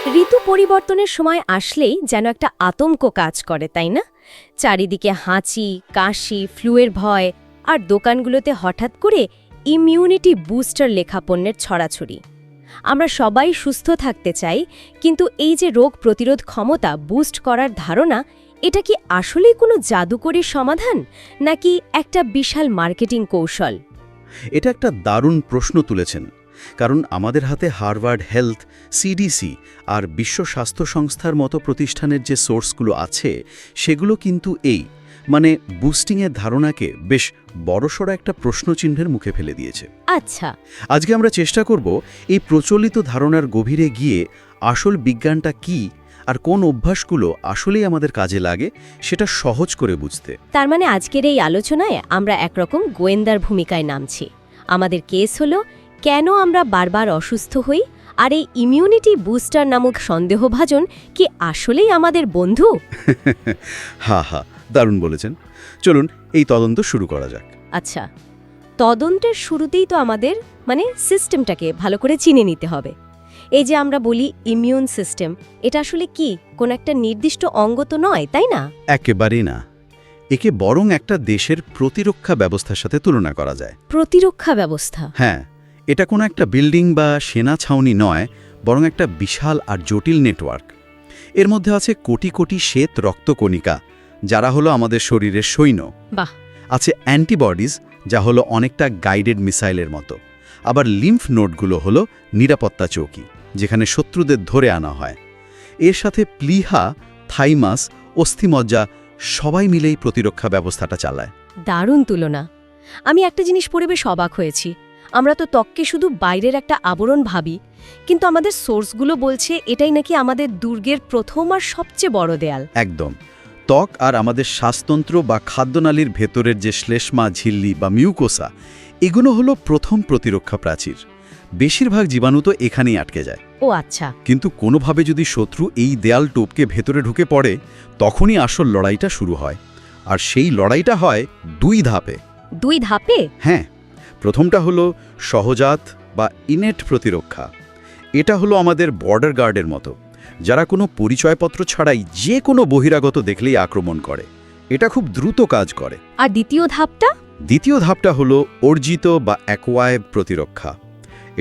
ঋতু পরিবর্তনের সময় আসলেই যেন একটা আতঙ্ক কাজ করে, তাই না? চারিদিকে হাঁচি, কাশি, ফ্লুয়ের ভয়, আর দোকানগুলোতে হঠাৎ করে ইমিউনিটি বুস্টার লেখা পণ্যের ছড়াছড়ি। আমরা সবাই সুস্থ থাকতে চাই, কিন্তু এই যে রোগ প্রতিরোধ ক্ষমতা বুস্ট করার ধারণা, এটা কি আসলেই কোনো জাদুকরী সমাধান, নাকি একটা বিশাল মার্কেটিং কৌশল? এটা একটা দারুণ প্রশ্ন তুলেছেন, কারণ আমাদের হাতে হার্ভার্ড হেলথ, সিডিসি আর বিশ্ব স্বাস্থ্য সংস্থার মতো প্রতিষ্ঠানের যে সোর্সগুলো আছে সেগুলো কিন্তু বুস্টিংয়ের ধারণাকে বেশ বড়সড় একটা প্রশ্নচিহ্নের মুখে ফেলে দিয়েছে। আচ্ছা, আজকে আমরা চেষ্টা করব এই প্রচলিত ধারণার গভীরে গিয়ে আসল বিজ্ঞানটা কি আর কোন অভ্যাসগুলো আসলেই আমাদের কাজে লাগে সেটা সহজ করে বুঝতে। তার মানে আজকের এই আলোচনায় আমরা একরকম গোয়েন্দার ভূমিকায় নামছি। আমাদের কেস হলো কেন আমরা বারবার অসুস্থ হই, আর এই ইমিউনিটি বুস্টার নামক সন্দেহভাজন কি আসলেই আমাদের বন্ধু? হা, দারুণ বলেছেন। চলুন এই তদন্ত শুরু করা যাক। আচ্ছা, তদন্তের শুরুতেই তো আমাদের সিস্টেমটাকে ভালো করে চিনে নিতে হবে। এই যে আমরা বলি ইমিউন সিস্টেম, এটা আসলে কি কোন একটা নির্দিষ্ট অঙ্গ তো নয়, তাই না? একেবারেই না। একে বরং একটা দেশের প্রতিরক্ষা ব্যবস্থার সাথে তুলনা করা যায়। প্রতিরক্ষা ব্যবস্থা? হ্যাঁ, এটা কোনো একটা বিল্ডিং বা সেনা ছাউনি নয়, বরং একটা বিশাল আর জটিল নেটওয়ার্ক। এর মধ্যে আছে কোটি কোটি শ্বেত রক্তকণিকা, যারা হলো আমাদের শরীরের সৈন্য। বাহ। আছে অ্যান্টিবডিজ, যা হলো অনেকটা গাইডেড মিসাইলের মতো। আবার লিম্ফ নোডগুলো হলো নিরাপত্তা চৌকি, যেখানে শত্রুদের ধরে আনা হয়। এর সাথে প্লিহা, থাইমাস, অস্থিমজ্জা সবাই মিলেই প্রতিরক্ষা ব্যবস্থাটা চালায়। দারুণ তুলনা। আমি একটা জিনিস পড়ে বেশ অবাক হয়েছি। আমরা তো ত্বককে শুধু বাইরের একটা আবরণ ভাবি, কিন্তু আমাদের সোর্সগুলো বলছে এটাই নাকি আমাদের দুর্গের প্রথম আর সবচেয়ে বড় দেয়াল। একদম। ত্বক আর আমাদের শ্বাসতন্ত্র বা খাদ্যনালীর ভেতরের যে শ্লেষ্মা, ঝিল্লি বা মিউকোসা, এগুলো হলো প্রথম প্রতিরক্ষা প্রাচীর। বেশিরভাগ জীবাণু তো এখানেই আটকে যায়। ও আচ্ছা। কিন্তু কোনোভাবে যদি শত্রু এই দেয়াল টোপকে ভেতরে ঢুকে পড়ে, তখনই আসল লড়াইটা শুরু হয়। আর সেই লড়াইটা হয় 2 ধাপে। 2 ধাপে? হ্যাঁ, প্রথমটা হলো সহজাত বা ইনেট প্রতিরক্ষা। এটা হলো আমাদের বর্ডার গার্ডের মতো, যারা কোনো পরিচয়পত্র ছাড়াই যে কোনো বহিরাগত দেখলেই আক্রমণ করে। এটা খুব দ্রুত কাজ করে। আর দ্বিতীয় ধাপটা? দ্বিতীয় ধাপটা হলো অর্জিত বা অ্যাকোয়ার্ড প্রতিরক্ষা।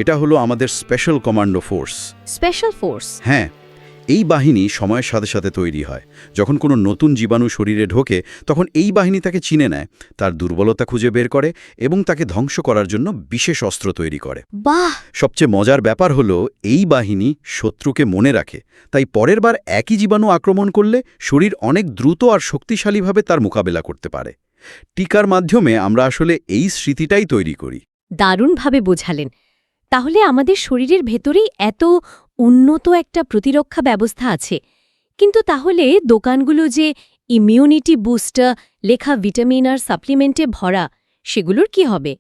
এটা হলো আমাদের special commando force. Special force? হ্যাঁ, এই বাহিনী সময়ের সাথে সাথে তৈরি হয়। যখন কোনো নতুন জীবাণু শরীরে ঢোকে, তখন এই বাহিনী তাকে চিনে নেয়, তার দুর্বলতা খুঁজে বের করে এবং তাকে ধ্বংস করার জন্য বিশেষ অস্ত্র তৈরি করে। বাহ! সবচেয়ে মজার ব্যাপার হলো এই বাহিনী শত্রুকে মনে রাখে, তাই পরের বার একই জীবাণু আক্রমণ করলে শরীর অনেক দ্রুত আর শক্তিশালীভাবে তার মোকাবেলা করতে পারে। টিকার মাধ্যমে আমরা আসলে এই স্মৃতিটাই তৈরি করি। দারুণভাবে বোঝালেন। তাহলে আমাদের শরীরের ভেতরেই এত উন্নত একটা প্রতিরক্ষা ব্যবস্থা আছে। কিন্তু তাহলে দোকানগুলো যে ইমিউনিটি বুস্টার লেখা ভিটামিন আর সাপ্লিমেন্টে ভরা, সেগুলোর কি হবে?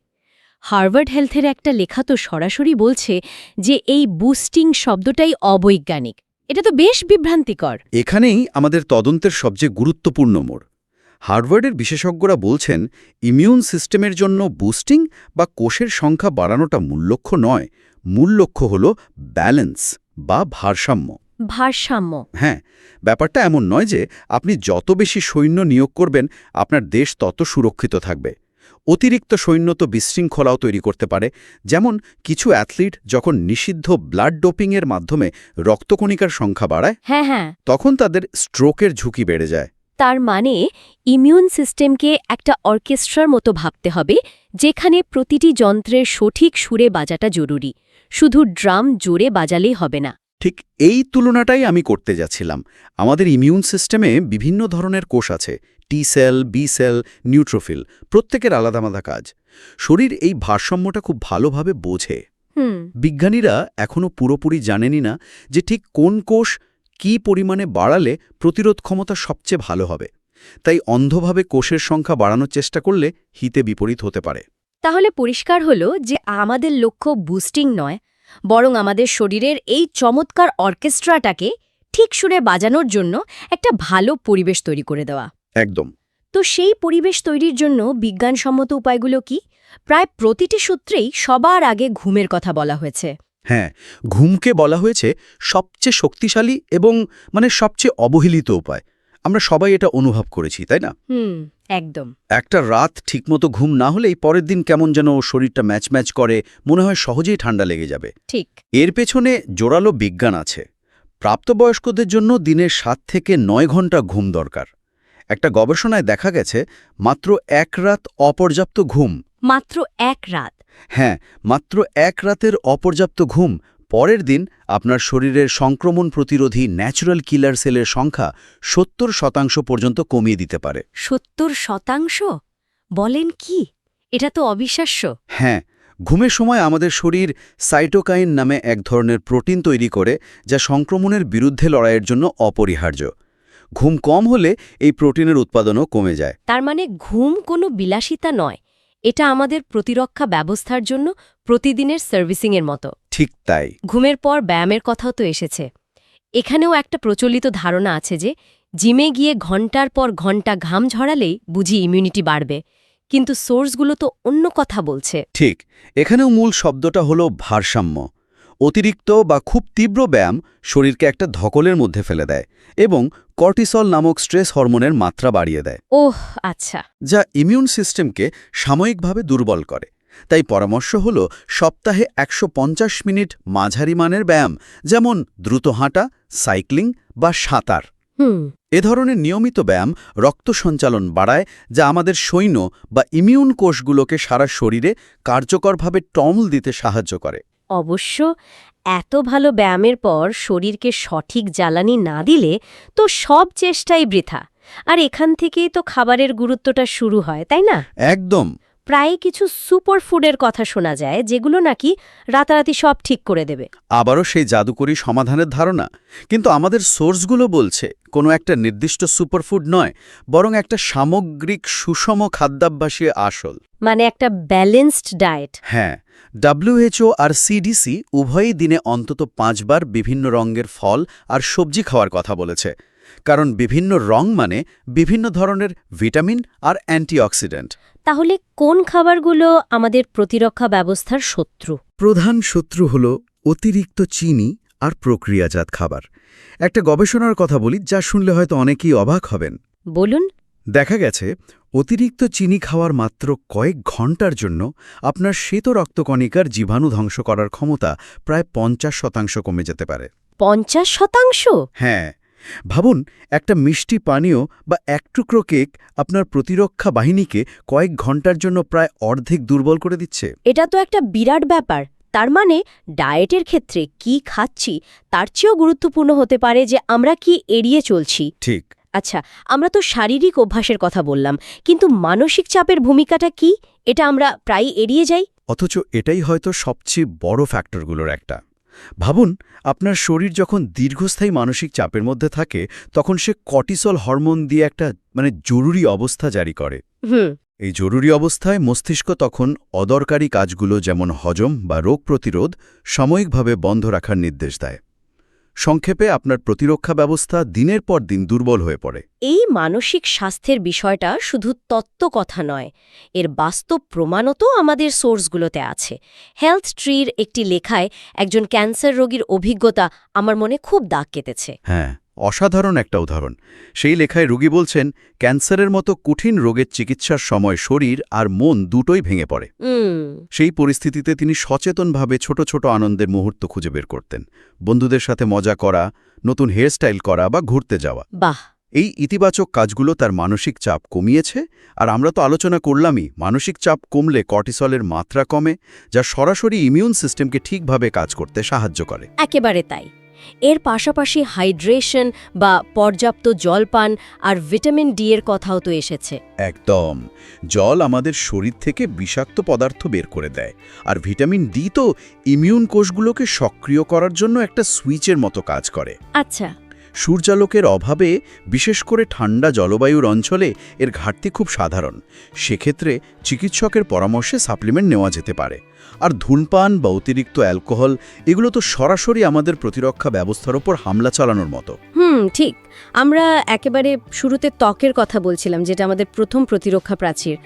হার্ভার্ড হেলথের একটা লেখা তো সরাসরি বলছে যে এই বুস্টিং শব্দটাই অবৈজ্ঞানিক। এটা তো বেশ বিভ্রান্তিকর। এখানেই আমাদের তদন্তের সবচেয়ে গুরুত্বপূর্ণ মোড়। হার্ভার্ডের বিশেষজ্ঞরা বলছেন, ইমিউন সিস্টেমের জন্য বুস্টিং বা কোষের সংখ্যা বাড়ানোটা মূল লক্ষ্য নয়। মূল লক্ষ্য হল ব্যালেন্স বা ভারসাম্য। ভারসাম্য? হ্যাঁ, ব্যাপারটা এমন নয় যে আপনি যত বেশি সৈন্য নিয়োগ করবেন আপনার দেশ তত সুরক্ষিত থাকবে। অতিরিক্ত সৈন্য তো বিশৃঙ্খলাও তৈরি করতে পারে। যেমন কিছু অ্যাথলিট যখন নিষিদ্ধ ব্লাড ডোপিংয়ের মাধ্যমে রক্তকণিকার সংখ্যা বাড়ায়, হ্যাঁ, তখন তাদের স্ট্রোকের ঝুঁকি বেড়ে যায়। তার মানে ইমিউন সিস্টেমকে একটা অর্কেস্ট্রার মতো ভাবতে হবে, যেখানে প্রতিটি যন্ত্রের সঠিক সুরে বাজাটা জরুরি। শুধু ড্রাম জোরে বাজালেই হবে না। ঠিক এই তুলনাটাই আমি করতে যাচ্ছিলাম। আমাদের ইমিউন সিস্টেমে বিভিন্ন ধরনের কোষ আছে, T cell, B cell, neutrophil, প্রত্যেকের আলাদা আলাদা কাজ। শরীর এই ভারসাম্যটা খুব ভালোভাবে বোঝে। বিজ্ঞানীরা এখনও পুরোপুরি জানেনই না যে ঠিক কোন কোষ কী পরিমাণে বাড়ালে প্রতিরোধ ক্ষমতা সবচেয়ে ভালো হবে। তাই অন্ধভাবে কোষের সংখ্যা বাড়ানোর চেষ্টা করলে হিতে বিপরীত হতে পারে। তাহলে পরিষ্কার হলো যে আমাদের লক্ষ্য বুস্টিং নয়, বরং আমাদের শরীরের এই চমৎকার অর্কেস্ট্রাটাকে ঠিক সুরে বাজানোর জন্য একটা ভালো পরিবেশ তৈরি করে দেওয়া। একদম। তো সেই পরিবেশ তৈরির জন্য বিজ্ঞানসম্মত উপায়গুলো কি? প্রায় প্রতিটি সূত্রেই সবার আগে ঘুমের কথা বলা হয়েছে। হ্যাঁ, ঘুমকে বলা হয়েছে সবচেয়ে শক্তিশালী এবং সবচেয়ে অবহেলিত উপায়। আমরা সবাই এটা অনুভব করেছি, তাই না? একদম। একটা রাত ঠিকমতো ঘুম না হলেই পরের দিন কেমন যেন শরীরটা ম্যাচ করে, মনে হয় সহজেই ঠান্ডা লেগে যাবে। ঠিক। এর পেছনে জোরালো বিজ্ঞান আছে। প্রাপ্তবয়স্কদের জন্য দিনে 7 থেকে 9 ঘন্টা ঘুম দরকার। একটা গবেষণায় দেখা গেছে মাত্র 1 রাত অপর্যাপ্ত ঘুম। মাত্র 1 রাত? হ্যাঁ, মাত্র 1 রাতের অপর্যাপ্ত ঘুম পরের দিন আপনার শরীরের সংক্রমণ প্রতিরোধী ন্যাচারাল কিলার সেলের সংখ্যা 70% পর্যন্ত কমিয়ে দিতে পারে। 70%? বলেন কি? এটা তো অবিশ্বাস্য। হ্যাঁ, ঘুমের সময় আমাদের শরীর সাইটোকাইন নামে এক ধরনের প্রোটিন তৈরি করে, যা সংক্রমণের বিরুদ্ধে লড়াইয়ের জন্য অপরিহার্য। ঘুম কম হলে এই প্রোটিনের উৎপাদনও কমে যায়। তার মানে ঘুম কোনো বিলাসিতা নয়, এটা আমাদের প্রতিরক্ষা ব্যবস্থার জন্য প্রতিদিনের সার্ভিসিংয়ের মতো। ঠিক তাই। ঘুমের পর ব্যায়ামের কথাও তো এসেছে। এখানেও একটা প্রচলিত ধারণা আছে যে জিমে গিয়ে ঘন্টার পর ঘন্টা ঘাম ঝরালেই বুঝি ইমিউনিটি বাড়বে, কিন্তু সোর্সগুলো তো অন্য কথা বলছে। ঠিক, এখানেও মূল শব্দটা হলো ভারসাম্য। অতিরিক্ত বা খুব তীব্র ব্যায়াম শরীরকে একটা ধকলের মধ্যে ফেলে দেয় এবং কর্টিসল নামক স্ট্রেস হরমোনের মাত্রা বাড়িয়ে দেয়, ওহ আচ্ছা। যা ইমিউন সিস্টেমকে সাময়িকভাবে দুর্বল করে। তাই পরামর্শ হল সপ্তাহে 150 মিনিট মাঝারি মানের ব্যায়াম, যেমন দ্রুত হাঁটা, সাইক্লিং বা সাঁতার। এ ধরনের নিয়মিত ব্যায়াম রক্ত সঞ্চালন বাড়ায়, যা আমাদের সৈন্য বা ইমিউন কোষগুলোকে সারা শরীরে কার্যকরভাবে টমল দিতে সাহায্য করে। অবশ্য এত ভালো ব্যায়ামের পর শরীরকে সঠিক জ্বালানি না দিলে তো সব চেষ্টাই বৃথা। আর এখান থেকেই তো খাবারের গুরুত্বটা শুরু হয়, তাই না? একদম। প্রায় কিছু সুপারফুডের কথা শোনা যায়, যেগুলো নাকি রাতারাতি সব ঠিক করে দেবে। আবারও সেই জাদুকরী সমাধানের ধারণা। কিন্তু আমাদের সোর্সগুলো বলছে কোনো একটা নির্দিষ্ট সুপারফুড নয়, বরং একটা সামগ্রিক সুষম খাদ্যাভ্যাসই আসল। মানে একটা ব্যালেন্সড ডায়েট। হ্যাঁ, WHO আর CDC উভয়ই দিনে অন্তত 5 বার বিভিন্ন রঙের ফল আর সবজি খাওয়ার কথা বলেছে, কারণ বিভিন্ন রং মানে বিভিন্ন ধরনের ভিটামিন আর অ্যান্টিঅক্সিডেন্ট। তাহলে কোন খাবারগুলো আমাদের প্রতিরক্ষা ব্যবস্থার শত্রু? প্রধান শত্রু হল অতিরিক্ত চিনি আর প্রক্রিয়াজাত খাবার। একটা গবেষণার কথা বলি, যা শুনলে হয়তো অনেকেই অবাক হবেন। বলুন। দেখা গেছে অতিরিক্ত চিনি খাওয়ার মাত্র কয়েক ঘন্টার জন্য আপনার শ্বেত রক্তকণিকার জীবাণু ধ্বংস করার ক্ষমতা প্রায় 50% কমে যেতে পারে। 50%? হ্যাঁ, ভাবুন, একটা মিষ্টি পানীয় বা এক টুকরো কেক আপনার প্রতিরক্ষা বাহিনীকে কয়েক ঘন্টার জন্য প্রায় অর্ধেক দুর্বল করে দিচ্ছে। এটা তো একটা বিরাট ব্যাপার। তার মানে ডায়েটের ক্ষেত্রে কি খাচ্ছি তার চেয়েও গুরুত্বপূর্ণ হতে পারে যে আমরা কি এড়িয়ে চলছি। ঠিক। আচ্ছা, আমরা তো শারীরিক অভ্যাসের কথা বললাম, কিন্তু মানসিক চাপের ভূমিকাটা কি? এটা আমরা প্রায়ই এড়িয়ে যাই। অথচ এটাই হয়তো সবচেয়ে বড় ফ্যাক্টরগুলোর একটা। ভাবুন, আপনার শরীর যখন দীর্ঘস্থায়ী মানসিক চাপের মধ্যে থাকে, তখন সে কর্টিসল হরমোন দিয়ে একটা জরুরি অবস্থা জারি করে। এই জরুরি অবস্থায় মস্তিষ্ক তখন অদরকারি কাজগুলো, যেমন হজম বা রোগ প্রতিরোধ, সাময়িকভাবে বন্ধ রাখার নির্দেশ দেয়। সংক্ষেপে আপনার প্রতিরক্ষা ব্যবস্থা দিনের পর দিন দুর্বল হয়ে পড়ে। এই মানসিক স্বাস্থ্যের বিষয়টা শুধু তত্ত্ব কথা নয়, এর বাস্তব প্রমাণও তো আমাদের সোর্সগুলোতে আছে। হেলথ ট্রির একটি লেখায় একজন ক্যান্সার রোগীর অভিজ্ঞতা আমার মনে খুব দাগ কেটেছে। হ্যাঁ, অসাধারণ একটা উদাহরণ। সেই লেখায় রোগী বলছেন, ক্যান্সারের মতো কঠিন রোগের চিকিৎসার সময় শরীর আর মন দুটোই ভেঙে পড়ে। সেই পরিস্থিতিতে তিনি সচেতনভাবে ছোট ছোট আনন্দের মুহূর্ত খুঁজে বের করতেন। বন্ধুদের সাথে মজা করা, নতুন হেয়ারস্টাইল করা বা ঘুরতে যাওয়া। বাহ! এই ইতিবাচক কাজগুলো তার মানসিক চাপ কমিয়েছে। আর আমরা তো আলোচনা করলামই, মানসিক চাপ কমলে কর্টিসলের মাত্রা কমে, যা সরাসরি ইমিউন সিস্টেমকে ঠিকভাবে কাজ করতে সাহায্য করে। একেবারে তাই। এর পাশাপাশি হাইড্রেশন বা পর্যাপ্ত জলপান আর ভিটামিন ডি এর কথাও তো এসেছে। একদম। জল আমাদের শরীর থেকে বিষাক্ত পদার্থ বের করে দেয়, আর ভিটামিন ডি তো ইমিউন কোষগুলোকে সক্রিয় করার জন্য একটা সুইচের মতো কাজ করে। আচ্ছা। সূর্যালোকের অভাবে, বিশেষ করে ঠান্ডা জলবায়ুর অঞ্চলে এর ঘাটতি খুব সাধারণ। সেক্ষেত্রে চিকিৎসকের পরামর্শে সাপ্লিমেন্ট নেওয়া যেতে পারে। আর ধূমপান বা অতিরিক্ত অ্যালকোহল, এগুলো তো সরাসরি আমাদের প্রতিরক্ষা ব্যবস্থার ওপর হামলা চালানোর মতো। ঠিক। আমরা একেবারে শুরুতে ত্বকের কথা বলছিলাম, যেটা আমাদের প্রথম প্রতিরক্ষা প্রাচীর।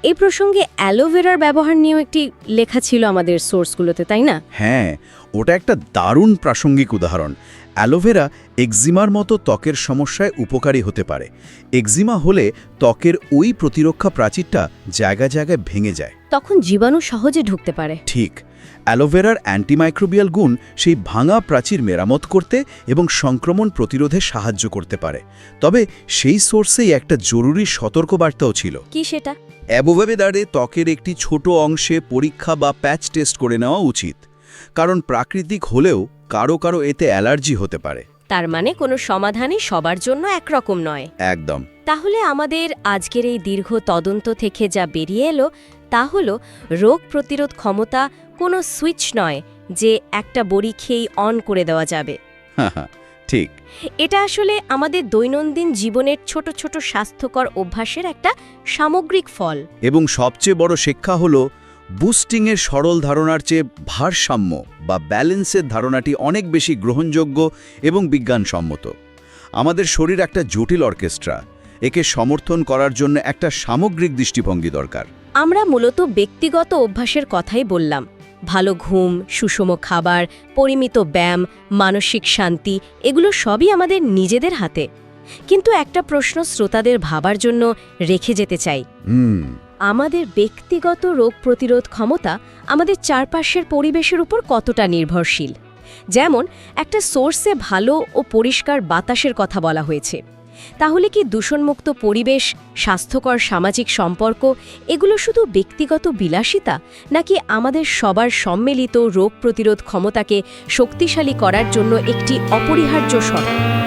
এই প্রসঙ্গে অ্যালোভেরার ব্যবহার নিয়েও একটি লেখা ছিল আমাদের সোর্সগুলোতে, তাই না? হ্যাঁ, ওটা একটা দারুণ প্রাসঙ্গিক উদাহরণ। অ্যালোভেরা এক্সিমার মতো ত্বকের সমস্যায় উপকারী হতে পারে। এক্সিমা হলে ত্বকের ওই প্রতিরক্ষা প্রাচীরটা জায়গায় জায়গায় ভেঙে যায়। তখন জীবাণু সহজে ঢুকতে পারে। ঠিক, অ্যালোভেরার অ্যান্টিমাইক্রোবিয়াল গুণ সেই ভাঙা প্রাচীর মেরামত করতে এবং সংক্রমণ প্রতিরোধে সাহায্য করতে পারে। তবে সেই সোর্সেই একটা জরুরি সতর্কবার্তাও ছিল। কি সেটা? অ্যালোভেরারে ত্বকের একটি ছোট অংশে পরীক্ষা বা প্যাচ টেস্ট করে নেওয়া উচিত, কারণ প্রাকৃতিক হলেও কারো কারো এতে অ্যালার্জি হতে পারে। তার মানে কোনো সমাধানই সবার জন্য একরকম নয়। একদম। তাহলে আমাদের আজকের এই দীর্ঘ তদন্ত থেকে যা বেরিয়ে এলো তা হলো রোগ প্রতিরোধ ক্ষমতা কোনো সুইচ নয় যে একটা বড়ি খেয়েই অন করে দেওয়া যাবে। ঠিক। এটা আসলে আমাদের দৈনন্দিন জীবনের ছোট ছোট স্বাস্থ্যকর অভ্যাসের একটা সামগ্রিক ফল। এবং সবচেয়ে বড় শিক্ষা হলো বুস্টিংয়ের সরল ধারণার চেয়ে ভারসাম্য বা ব্যালেন্সের ধারণাটি অনেক বেশি গ্রহণযোগ্য এবং বিজ্ঞানসম্মত। আমাদের শরীর একটা জটিল অর্কেস্ট্রা, একে সমর্থন করার জন্য একটা সামগ্রিক দৃষ্টিভঙ্গি দরকার। আমরা মূলত ব্যক্তিগত অভ্যাসের কথাই বললাম। ভালো ঘুম, সুষম খাবার, পরিমিত ব্যায়াম, মানসিক শান্তি, এগুলো সবই আমাদের নিজেদের হাতে। কিন্তু একটা প্রশ্ন শ্রোতাদের ভাবার জন্য রেখে যেতে চাই। আমাদের ব্যক্তিগত রোগ প্রতিরোধ ক্ষমতা আমাদের চারপাশের পরিবেশের উপর কতটা নির্ভরশীল। যেমন একটা সোর্সে ভালো ও পরিষ্কার বাতাসের কথা বলা হয়েছে। তাহলে কি দূষণমুক্ত পরিবেশ, স্বাস্থ্যকর সামাজিক সম্পর্ক এগুলো শুধু ব্যক্তিগত বিলাসিতা, নাকি আমাদের সবার সম্মিলিত রোগ প্রতিরোধ ক্ষমতাকে শক্তিশালী করার জন্য একটি অপরিহার্য শর্ত?